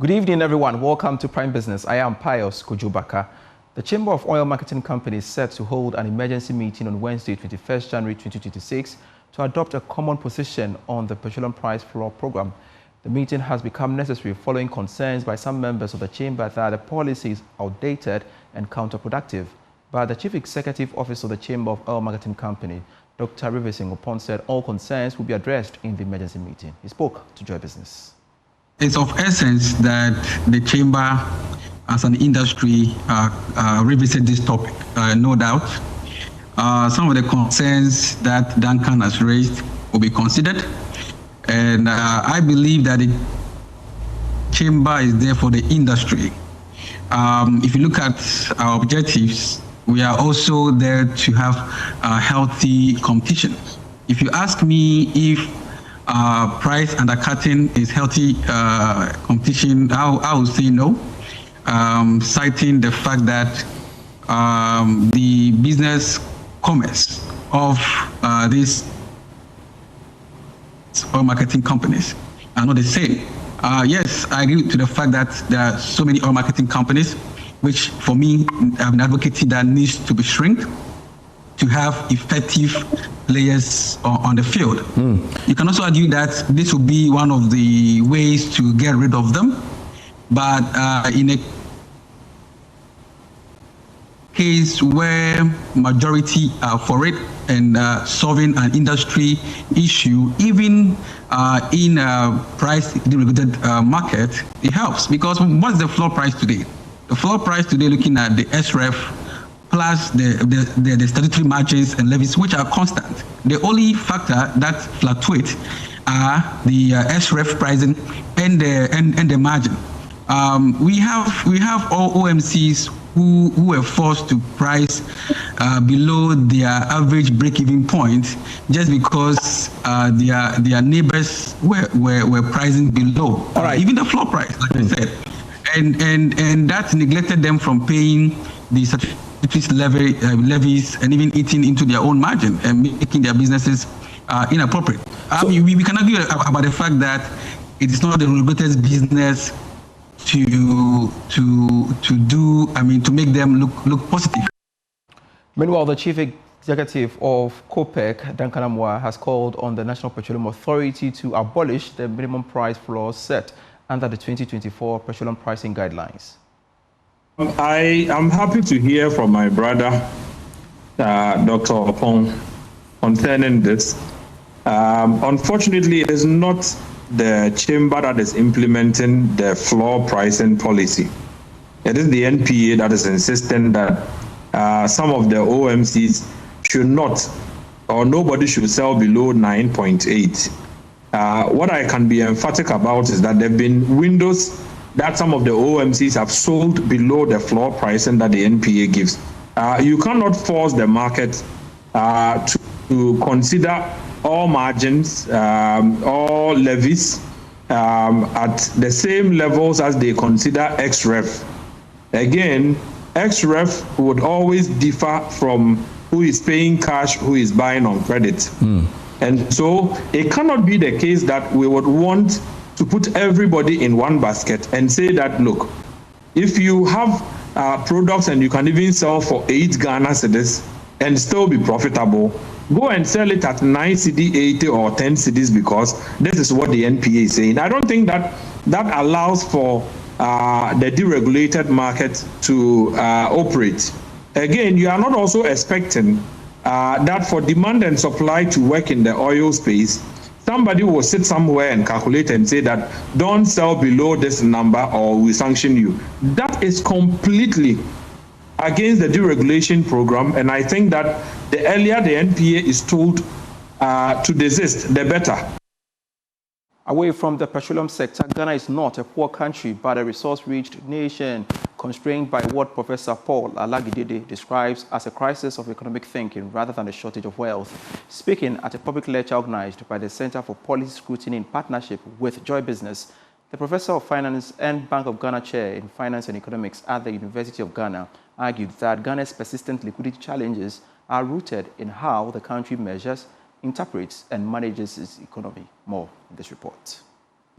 Good evening, everyone. Welcome to Prime Business. I am Pius Kujubaka. The Chamber of Oil Marketing Companies is set to hold an emergency meeting on Wednesday, 21st January 2026, to adopt a common position on the petroleum price floor program. The meeting has become necessary following concerns by some members of the chamber that the policy is outdated and counterproductive. But the Chief Executive Officer of the Chamber of Oil Marketing Company, Dr. Rivers Ngopon, said all concerns will be addressed in the emergency meeting. He spoke to Joy Business. It's of essence that the chamber, as an industry, revisit this topic, no doubt. Some of the concerns that Duncan has raised will be considered, and I believe that the chamber is there for the industry. If you look at our objectives, we are also there to have healthy competition. If you ask me if price undercutting is healthy competition, I would say no, citing the fact that the business commerce of these oil marketing companies are not the same. Yes, I agree to the fact that there are so many oil marketing companies, which for me, I've been advocating that needs to be shrunk to have effective players on the field. You can also argue that this will be one of the ways to get rid of them, but in a case where majority are for it and solving an industry issue, even in a price-regulated market, it helps. Because what's the floor price today? The floor price today, looking at the SREF, plus the statutory margins and levies, which are constant. The only factor that fluctuates are the SREF pricing and the margin. We have all OMCs who were forced to price below their average break-even point just because their neighbors were pricing below. All right. Even the floor price, like I said, and that neglected them from paying the levies and even eating into their own margin and making their businesses inappropriate. We can argue about the fact that it is not the regulator's business to make them look positive. Meanwhile, the Chief Executive of COPEC, Duncan Amwa, has called on the National Petroleum Authority to abolish the minimum price floor set under the 2024 petroleum pricing guidelines. I am happy to hear from my brother, Dr. Opon, concerning this. Unfortunately, it is not the chamber that is implementing the floor pricing policy. It is the NPA that is insisting that some of the OMCs should not, or nobody should sell below 9.8. What I can be emphatic about is that there have been windows that some of the OMCs have sold below the floor pricing that the NPA gives. You cannot force the market to consider all margins, all levies at the same levels as they consider XREF. Again, XREF would always differ from who is paying cash, who is buying on credit. And so it cannot be the case that we would want to put everybody in one basket and say that, look, if you have products and you can even sell for 8 Ghana cedis and still be profitable, go and sell it at 9 cedi 80 or 10 cedis because this is what the NPA is saying. I don't think that allows for the deregulated market to operate. Again, you are not also expecting that for demand and supply to work in the oil space, somebody will sit somewhere and calculate and say that don't sell below this number or we sanction you. That is completely against the deregulation program, and I think that the earlier the NPA is told to desist, the better. Away from the petroleum sector, Ghana is not a poor country, but a resource-rich nation constrained by what Professor Paul Alagidede describes as a crisis of economic thinking rather than a shortage of wealth. Speaking at a public lecture organized by the Center for Policy Scrutiny in partnership with Joy Business, the Professor of Finance and Bank of Ghana Chair in Finance and Economics at the University of Ghana argued that Ghana's persistent liquidity challenges are rooted in how the country measures, interprets, and manages its economy. More in this report.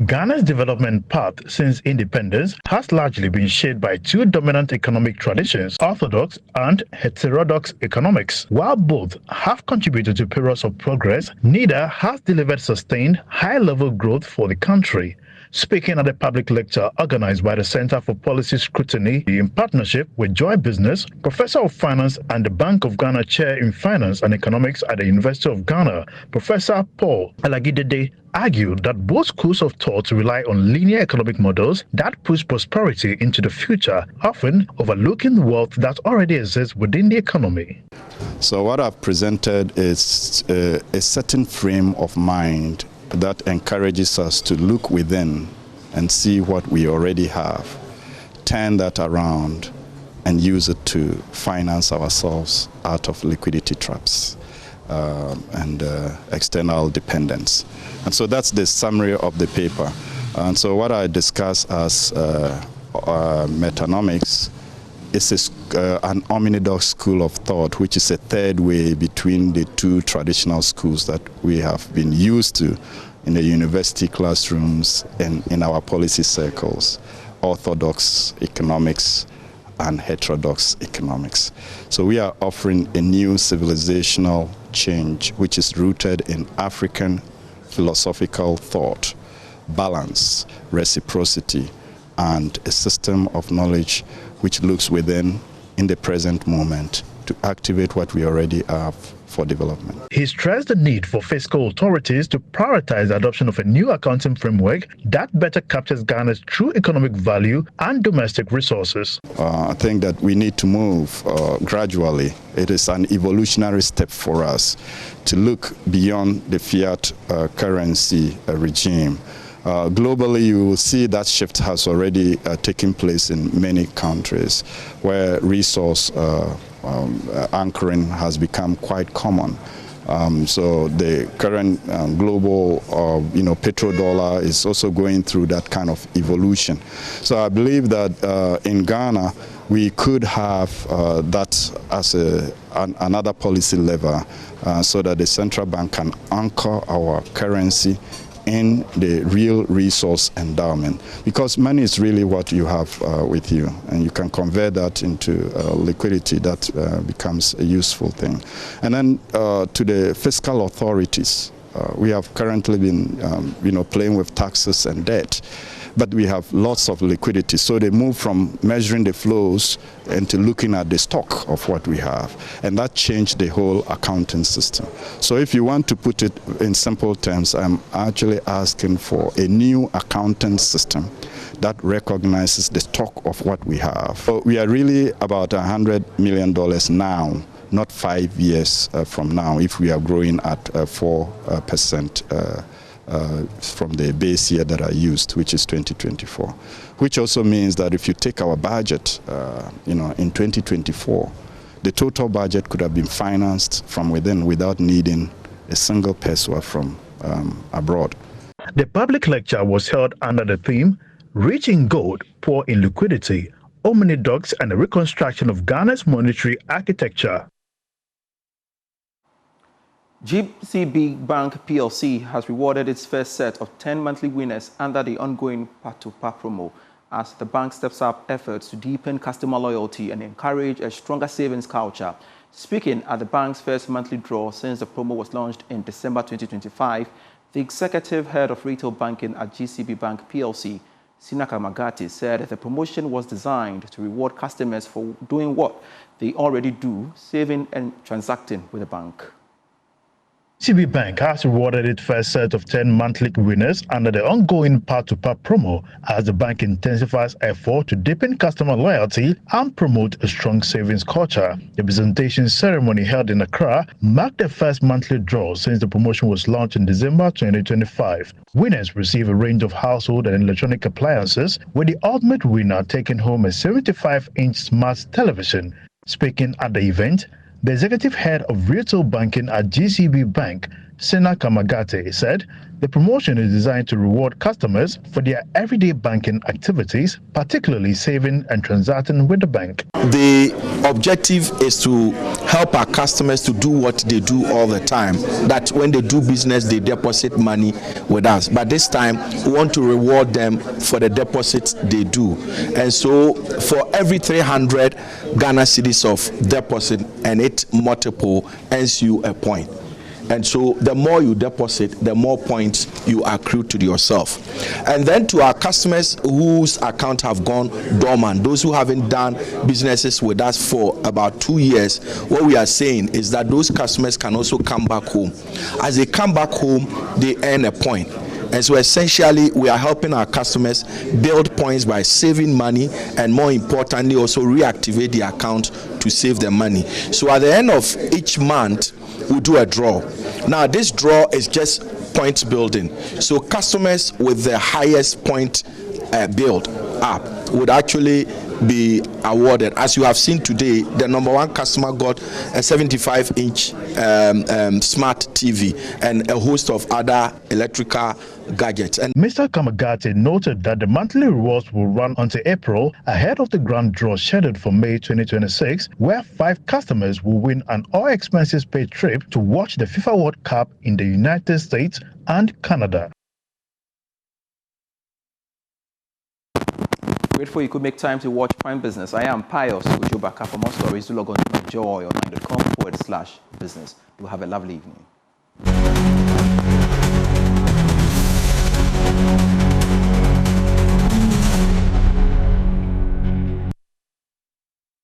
Ghana's development path since independence has largely been shaped by two dominant economic traditions, orthodox and heterodox economics. While both have contributed to periods of progress, neither has delivered sustained, high-level growth for the country. Speaking at a public lecture organized by the Center for Policy Scrutiny in partnership with Joy Business, Professor of Finance and the Bank of Ghana Chair in Finance and Economics at the University of Ghana, Professor Paul Alagidede, argued that both schools of thought rely on linear economic models that push prosperity into the future, often overlooking the wealth that already exists within the economy. So what I've presented is a certain frame of mind that encourages us to look within and see what we already have, turn that around and use it to finance ourselves out of liquidity traps and external dependence. And so that's the summary of the paper. And so what I discuss as metanomics is an omnidox school of thought, which is a third way between the two traditional schools that we have been used to in the university classrooms and in our policy circles, orthodox economics and heterodox economics. So we are offering a new civilizational change, which is rooted in African philosophical thought, balance, reciprocity, and a system of knowledge which looks within in the present moment to activate what we already have for development. He stressed the need for fiscal authorities to prioritize the adoption of a new accounting framework that better captures Ghana's true economic value and domestic resources. I think that we need to move gradually. It is an evolutionary step for us to look beyond the fiat currency regime. Globally, you will see that shift has already taken place in many countries where resource anchoring has become quite common. So the current global, petrodollar is also going through that kind of evolution. So I believe that in Ghana, we could have that as another policy lever so that the central bank can anchor our currency in the real resource endowment, because money is really what you have with you, and you can convert that into liquidity that becomes a useful thing. And then to the fiscal authorities, we have currently been playing with taxes and debt, but we have lots of liquidity. So they move from measuring the flows into looking at the stock of what we have. And that changed the whole accounting system. So if you want to put it in simple terms, I'm actually asking for a new accounting system that recognizes the stock of what we have. So we are really about $100 million now, not 5 years from now, if we are growing at 4%. From the base year that I used, which is 2024, which also means that if you take our budget, in 2024, the total budget could have been financed from within without needing a single peso from abroad. The public lecture was held under the theme, Rich in Gold, Poor in Liquidity, Omnidox and the Reconstruction of Ghana's Monetary Architecture. GCB Bank PLC has rewarded its first set of 10 monthly winners under the ongoing Part-to-Part promo as the bank steps up efforts to deepen customer loyalty and encourage a stronger savings culture. Speaking at the bank's first monthly draw since the promo was launched in December 2025, the executive head of retail banking at GCB Bank PLC, Sinaka Magati, said the promotion was designed to reward customers for doing what they already do, saving and transacting with the bank. GCB Bank has rewarded its first set of 10 monthly winners under the ongoing Part-to-Part promo as the bank intensifies effort to deepen customer loyalty and promote a strong savings culture. The presentation ceremony held in Accra marked the first monthly draw since the promotion was launched in December 2025. Winners receive a range of household and electronic appliances, with the ultimate winner taking home a 75-inch smart television. Speaking at the event, the executive head of retail banking at GCB Bank, Sena Kamagate said the promotion is designed to reward customers for their everyday banking activities, particularly saving and transacting with the bank. The objective is to help our customers to do what they do all the time, that when they do business, they deposit money with us. But this time, we want to reward them for the deposits they do. And so for every 300 Ghana cedis of deposit, and it multiple earns you a point. And so the more you deposit, the more points you accrue to yourself. And then to our customers whose account have gone dormant, those who haven't done businesses with us for about 2 years, what we are saying is that those customers can also come back home. As they come back home, they earn a point. And so essentially, we are helping our customers build points by saving money, and more importantly, also reactivate the account to save their money. So at the end of each month, we do a draw. Now, this draw is just point building. So customers with the highest point build up would actually be awarded. As you have seen today, the number one customer got a 75-inch smart TV and a host of other electrical gadgets. And Mr. Kamagate noted that the monthly rewards will run until April, ahead of the grand draw scheduled for May 2026, where 5 customers will win an all-expenses-paid trip to watch the FIFA World Cup in the United States and Canada. Grateful you could make time to watch Prime Business. I am Pius Kujubaka. For more stories, do log on to joyonline.com/business. Do have a lovely evening.